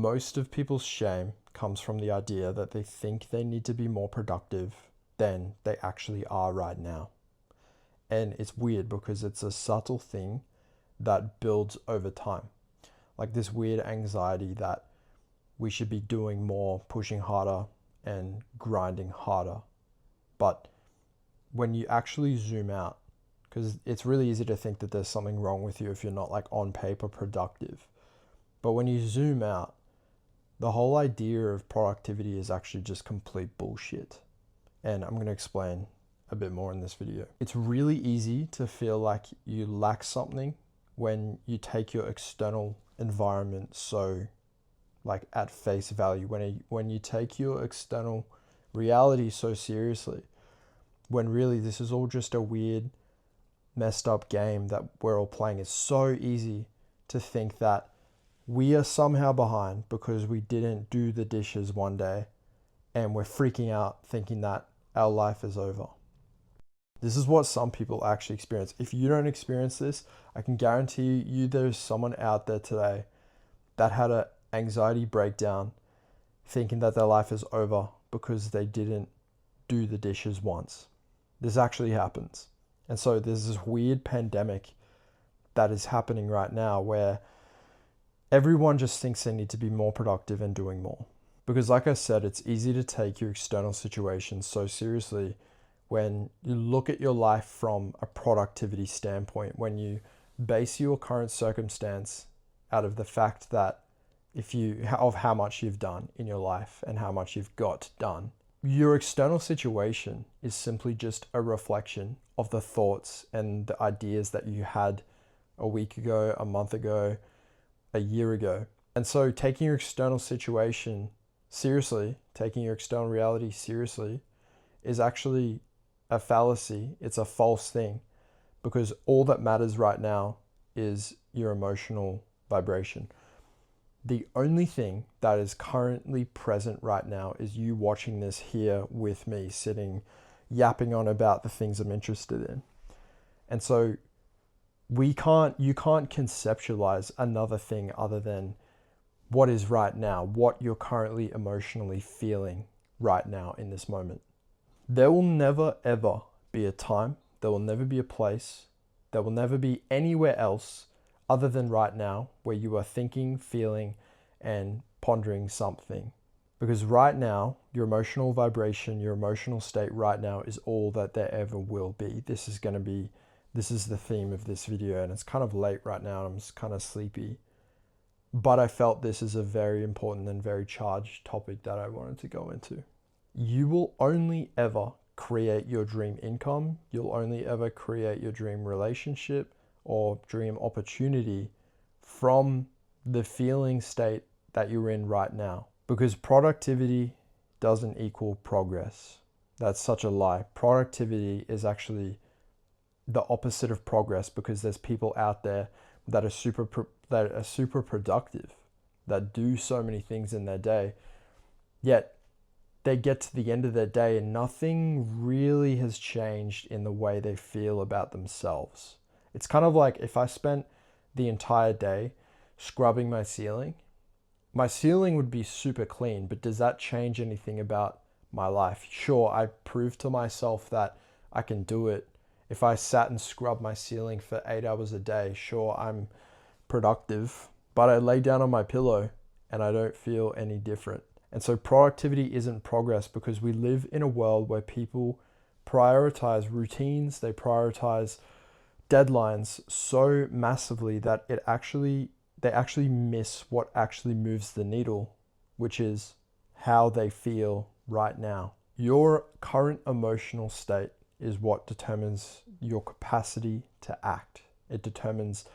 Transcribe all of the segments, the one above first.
most of people's shame comes from the idea that they think they need to be more productive than they actually are right now. And it's weird because it's a subtle thing that builds over time. Like this weird anxiety that we should be doing more, pushing harder, and grinding harder. But when you actually zoom out, because it's really easy to think that there's something wrong with you if you're not like on paper productive. But when you zoom out, the whole idea of productivity is actually just complete bullshit. And I'm going to explain a bit more in this video. It's really easy to feel like you lack something when you take your external environment so like at face value, when you take your external reality so seriously, when really this is all just a weird, messed up game that we're all playing. It's so easy to think that we are somehow behind because we didn't do the dishes one day and we're freaking out thinking that our life is over. This is what some people actually experience. If you don't experience this, I can guarantee you there's someone out there today that had an anxiety breakdown thinking that their life is over because they didn't do the dishes once. This actually happens. And so there's this weird pandemic that is happening right now where everyone just thinks they need to be more productive and doing more. Because like I said, it's easy to take your external situation so seriously when you look at your life from a productivity standpoint, when you base your current circumstance out of the fact that of how much you've done in your life and how much you've got done. Your external situation is simply just a reflection of the thoughts and the ideas that you had a week ago, a month ago, a year ago. And so taking your external situation seriously, taking your external reality seriously, is actually a fallacy. It's a false thing, because all that matters right now is your emotional vibration. The only thing that is currently present right now is you watching this here with me, sitting, yapping on about the things I'm interested in. And so you can't conceptualize another thing other than what is right now, what you're currently emotionally feeling right now in this moment. There will never, ever be a time, there will never be a place, there will never be anywhere else other than right now where you are thinking, feeling, and pondering something. Because right now, your emotional vibration, your emotional state right now is all that there ever will be. This is the theme of this video, and it's kind of late right now and I'm just kind of sleepy. But I felt this is a very important and very charged topic that I wanted to go into. You will only ever create your dream income. You'll only ever create your dream relationship or dream opportunity from the feeling state that you're in right now. Because productivity doesn't equal progress. That's such a lie. Productivity is actually the opposite of progress, because there's people out there that are super productive, that do so many things in their day, yet they get to the end of their day and nothing really has changed in the way they feel about themselves. It's kind of like if I spent the entire day scrubbing my ceiling would be super clean, but does that change anything about my life? Sure, I proved to myself that I can do it. If I sat and scrubbed my ceiling for 8 hours a day, sure, I'm productive, but I lay down on my pillow and I don't feel any different. And so productivity isn't progress, because we live in a world where people prioritize routines, they prioritize deadlines so massively that they actually miss what actually moves the needle, which is how they feel right now. Your current emotional state is what determines your capacity to act. It determines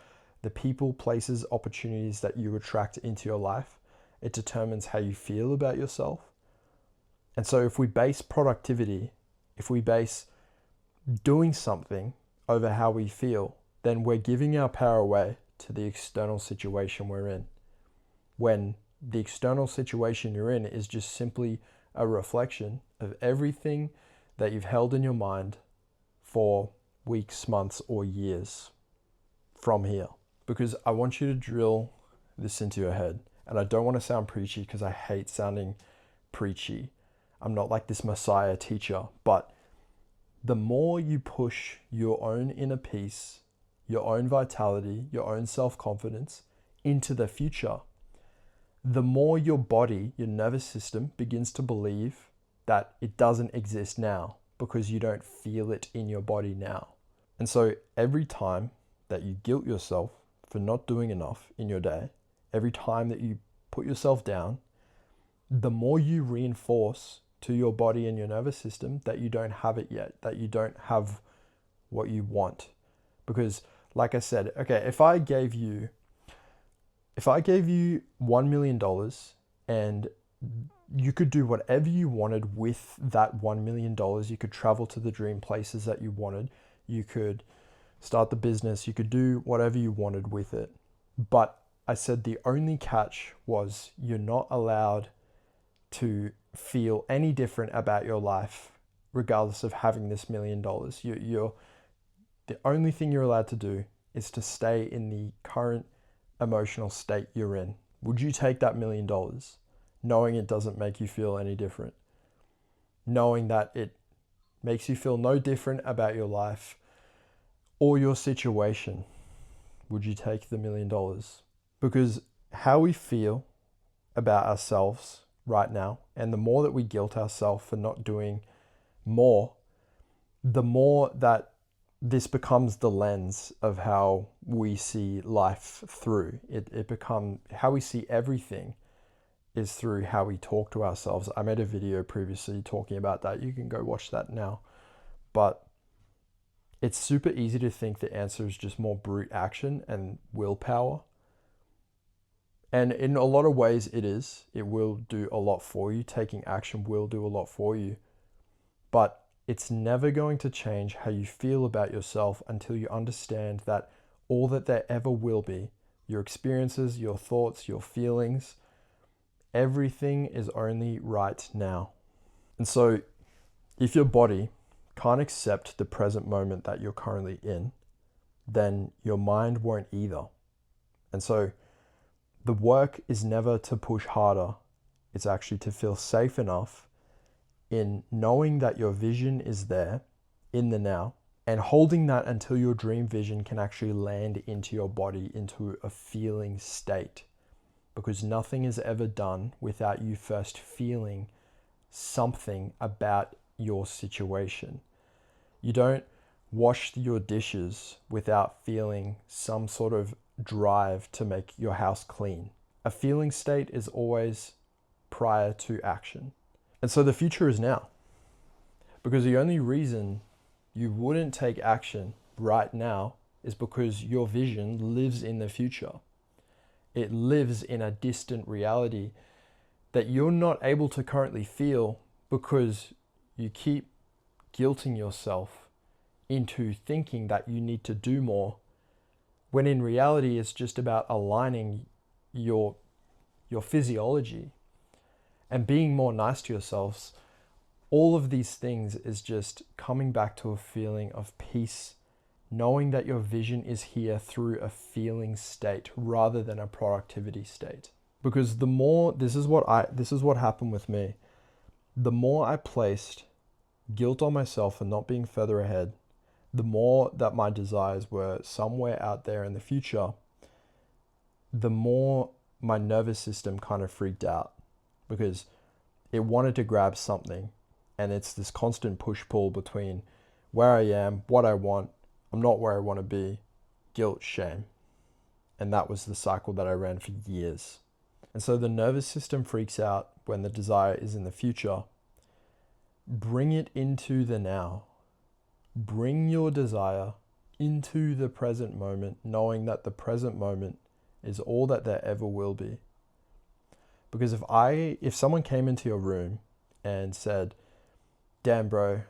the people, places, opportunities that you attract into your life. It determines how you feel about yourself. And so if we base productivity, if we base doing something over how we feel, then we're giving our power away to the external situation we're in. When the external situation you're in is just simply a reflection of everything that you've held in your mind for weeks, months, or years from here. Because I want you to drill this into your head. And I don't want to sound preachy because I hate sounding preachy. I'm not like this Messiah teacher, but the more you push your own inner peace, your own vitality, your own self-confidence into the future, the more your body, your nervous system begins to believe that it doesn't exist now because you don't feel it in your body now. And so every time that you guilt yourself for not doing enough in your day, every time that you put yourself down, the more you reinforce to your body and your nervous system that you don't have it yet, that you don't have what you want. Because like I said, okay, if I gave you $1 million and you could do whatever you wanted with that $1 million, you could travel to the dream places that you wanted, you could start the business, you could do whatever you wanted with it. But I said the only catch was you're not allowed to feel any different about your life regardless of having this $1 million. You're the only thing you're allowed to do is to stay in the current emotional state you're in. Would you take that $1 million knowing it doesn't make you feel any different? Knowing that it makes you feel no different about your life or your situation? Would you take the $1 million? Because how we feel about ourselves right now, and the more that we guilt ourselves for not doing more, the more that this becomes the lens of how we see life through. It becomes how we see everything is through how we talk to ourselves. I made a video previously talking about that. You can go watch that now. But it's super easy to think the answer is just more brute action and willpower. And in a lot of ways it is. It will do a lot for you. Taking action will do a lot for you. But it's never going to change how you feel about yourself until you understand that all that there ever will be, your experiences, your thoughts, your feelings, everything is only right now. And so if your body can't accept the present moment that you're currently in, then your mind won't either. And so the work is never to push harder. It's actually to feel safe enough in knowing that your vision is there in the now, and holding that until your dream vision can actually land into your body, into a feeling state. Because nothing is ever done without you first feeling something about your situation. You don't wash your dishes without feeling some sort of drive to make your house clean. A feeling state is always prior to action. And so the future is now. Because the only reason you wouldn't take action right now is because your vision lives in the future. It lives in a distant reality that you're not able to currently feel because you keep guilting yourself into thinking that you need to do more, when in reality it's just about aligning your physiology and being more nice to yourselves. All of these things is just coming back to a feeling of peace, knowing that your vision is here through a feeling state rather than a productivity state. Because the more, this is what happened with me. The more I placed guilt on myself for not being further ahead, the more that my desires were somewhere out there in the future, the more my nervous system kind of freaked out, because it wanted to grab something. And it's this constant push-pull between where I am, what I want, I'm not where I want to be, guilt, shame. And that was the cycle that I ran for years. And so the nervous system freaks out when the desire is in the future. Bring it into the now. Bring your desire into the present moment, knowing that the present moment is all that there ever will be. Because if someone came into your room and said, damn bro,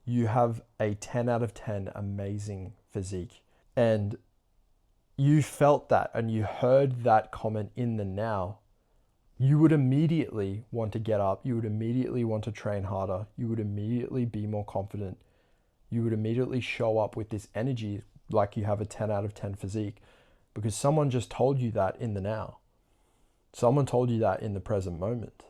you have a 10 out of 10 amazing physique, and you felt that and you heard that comment in the now, you would immediately want to get up, you would immediately want to train harder, you would immediately be more confident, you would immediately show up with this energy like you have a 10 out of 10 physique, because someone just told you that in the now. Someone told you that in the present moment.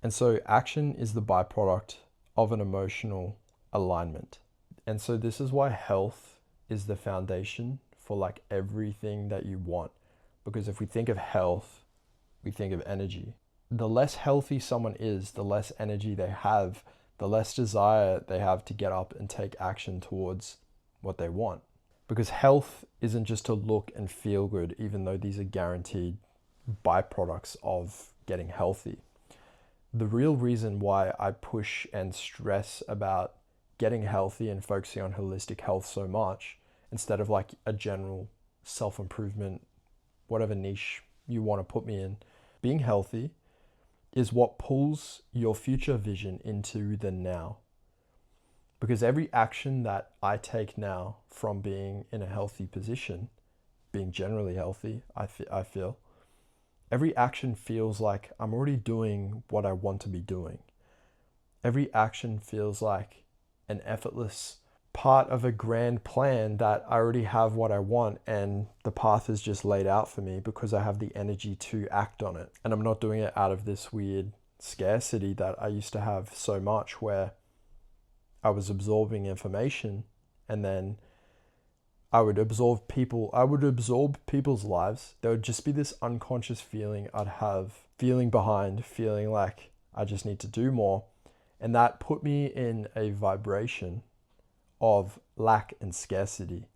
And so action is the byproduct of an emotional alignment. And so this is why health is the foundation for like everything that you want. Because if we think of health, we think of energy. The less healthy someone is, the less energy they have, the less desire they have to get up and take action towards what they want. Because health isn't just to look and feel good, even though these are guaranteed byproducts of getting healthy. The real reason why I push and stress about getting healthy and focusing on holistic health so much, instead of like a general self-improvement, whatever niche you want to put me in, being healthy is what pulls your future vision into the now. Because every action that I take now from being in a healthy position, being generally healthy, I feel, every action feels like I'm already doing what I want to be doing. Every action feels like an effortless part of a grand plan that I already have what I want and the path is just laid out for me because I have the energy to act on it. And I'm not doing it out of this weird scarcity that I used to have so much, where I was absorbing information and then I would absorb people's lives. There would just be this unconscious feeling I'd have, feeling behind, feeling like I just need to do more. And that put me in a vibration of lack and scarcity.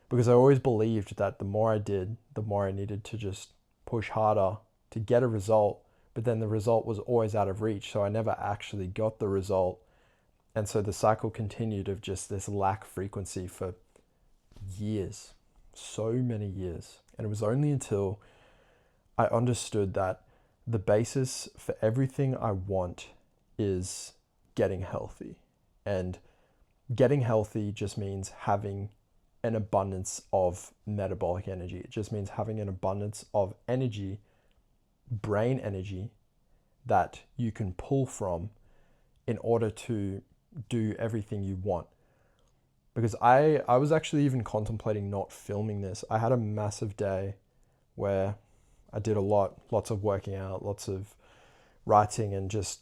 Because I always believed that the more I did, the more I needed to just push harder to get a result. But then the result was always out of reach. So I never actually got the result. And so the cycle continued of just this lack frequency for years, so many years. And it was only until I understood that the basis for everything I want is getting healthy. And getting healthy just means having an abundance of metabolic energy. It just means having an abundance of energy, brain energy, that you can pull from in order to do everything you want. Because I was actually even contemplating not filming this. I had a massive day where I did lots of working out, lots of writing and just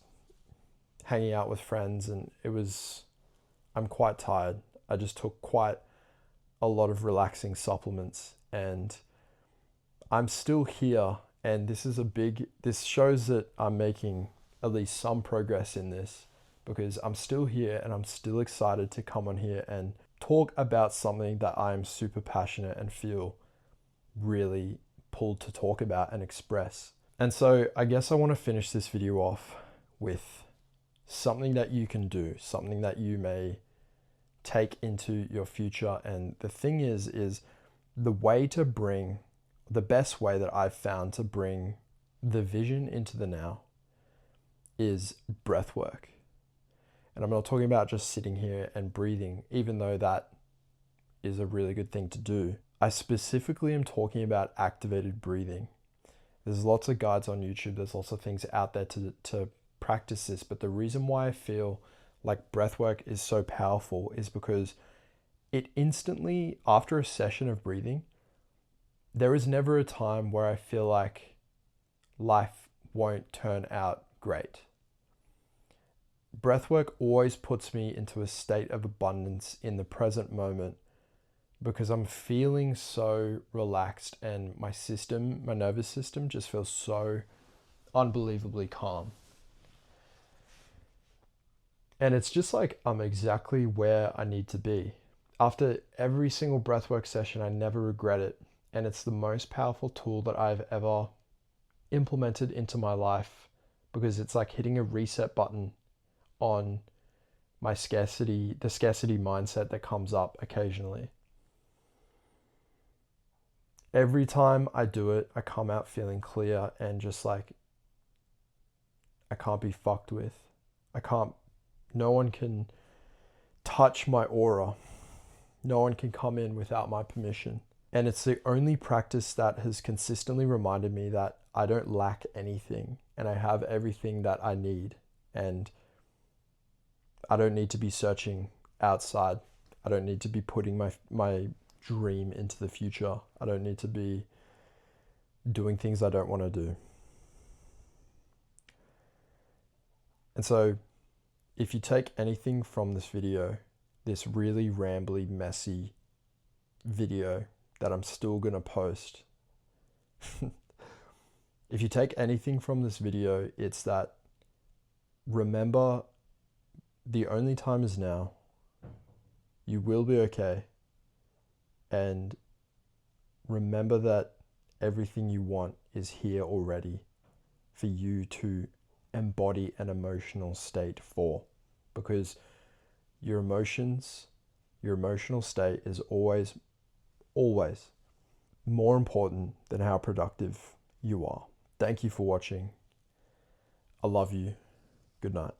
hanging out with friends. And I'm quite tired. I just took quite a lot of relaxing supplements and I'm still here. And this shows that I'm making at least some progress in this, because I'm still here and I'm still excited to come on here and talk about something that I'm super passionate and feel really pulled to talk about and express. And so I guess I want to finish this video off with something that you can do, something that you may take into your future. And the thing is the best way that I've found to bring the vision into the now is breathwork. And I'm not talking about just sitting here and breathing, even though that is a really good thing to do. I specifically am talking about activated breathing. There's lots of guides on YouTube. There's lots of things out there to practice this. But the reason why I feel like breathwork is so powerful is because it instantly, after a session of breathing, there is never a time where I feel like life won't turn out great. Breathwork always puts me into a state of abundance in the present moment because I'm feeling so relaxed and my nervous system just feels so unbelievably calm. And it's just like I'm exactly where I need to be. After every single breathwork session, I never regret it. And it's the most powerful tool that I've ever implemented into my life, because it's like hitting a reset button on the scarcity mindset that comes up occasionally. Every time I do it, I come out feeling clear and just like I can't be fucked with. No one can touch my aura. No one can come in without my permission. And it's the only practice that has consistently reminded me that I don't lack anything and I have everything that I need. And I don't need to be searching outside. I don't need to be putting my dream into the future. I don't need to be doing things I don't want to do. And so, if you take anything from this video, this really rambly, messy video that I'm still going to post, if you take anything from this video, it's that remember the only time is now. You will be okay. And remember that everything you want is here already for you to embody an emotional state for. Because your emotions, your emotional state is always more important than how productive you are. Thank you for watching. I love you. Good night.